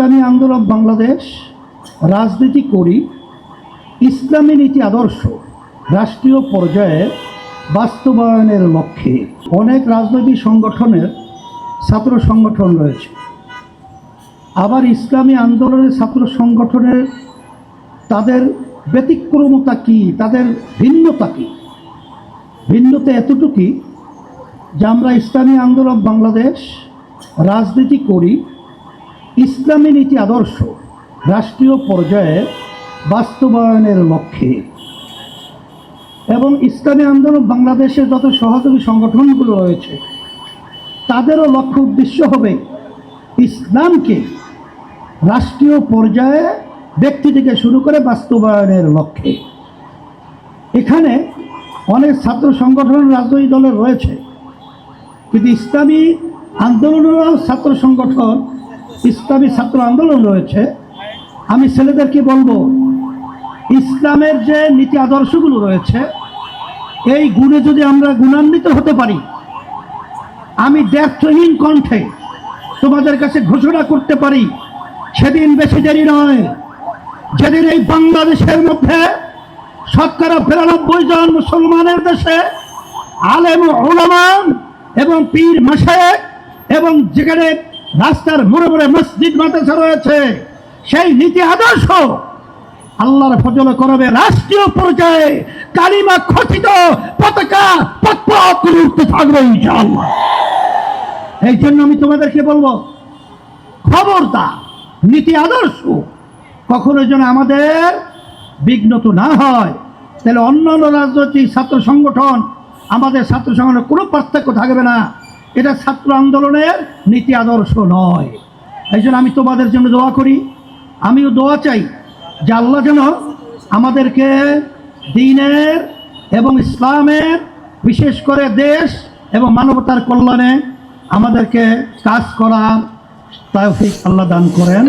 ইসলামী আন্দোলন বাংলাদেশ রাজনীতি করি ইসলামী নীতি আদর্শ রাষ্ট্রীয় পর্যায়ে বাস্তবায়নের লক্ষ্যে। অনেক রাজনৈতিক সংগঠনের ছাত্র সংগঠন রয়েছে, আবার ইসলামী আন্দোলনের ছাত্র সংগঠনের তাদের ব্যতিক্রমতা কী, তাদের ভিন্নতা কী? ভিন্নতা এতটুকুই যে আমরা ইসলামী আন্দোলন বাংলাদেশ রাজনীতি করি ইসলামী নীতি আদর্শ রাষ্ট্রীয় পর্যায়ে বাস্তবায়নের লক্ষ্যে। এবং ইসলামী আন্দোলন বাংলাদেশের যত সহযোগী সংগঠনগুলো রয়েছে তাদেরও লক্ষ্য উদ্দেশ্য হবে ইসলামকে রাষ্ট্রীয় পর্যায়ে ব্যক্তি থেকে শুরু করে বাস্তবায়নের লক্ষ্যে। এখানে অনেক ছাত্র সংগঠন রাজনৈতিক দলের রয়েছে, কিন্তু ইসলামী আন্দোলনেরও ছাত্র সংগঠন, ইসলামী ছাত্র আন্দোলন রয়েছে। আমি ছেলেদেরকে বলবো, ইসলামের যে নীতি আদর্শগুলো রয়েছে এই গুণে যদি আমরা গুণান্বিত হতে পারি, আমি দ্ব্যর্থহীন কণ্ঠে তোমাদের কাছে ঘোষণা করতে পারি, সেদিন বেশি দেরি নয়, যেদিন এই বাংলাদেশের মধ্যে ৯৫ জন মুসলমানের দেশে আলেম উলামা এবং পীর মাশায়েখ এবং যেখানে রাস্তার মোড়ে মোড়ে মসজিদ মাদ্রাসা রয়েছে, সেই নীতি আদর্শ আল্লাহর ফজলে করবে রাষ্ট্রীয় পর্যায়ে কালিমা খচিত পতাকা পথ করে উঠতে থাকবে ইনশাআল্লাহ। এই জন্য আমি তোমাদেরকে বলবো, খবরদার নীতি আদর্শ কখনো যেন আমাদের বিঘ্নত না হয়। তাহলে অন্যান্য রাজনৈতিক ছাত্র সংগঠন, আমাদের ছাত্র সংগঠনের কোনো পার্থক্য থাকবে না। এটা ছাত্র আন্দোলনের নীতি আদর্শ নয়। এই জন্য আমি তোমাদের জন্য দোয়া করি, আমিও দোয়া চাই যে আল্লাহ যেন আমাদেরকে দ্বীনের এবং ইসলামের, বিশেষ করে দেশ এবং মানবতার কল্যাণে আমাদেরকে কাজ করার তৌফিক আল্লাহ দান করেন।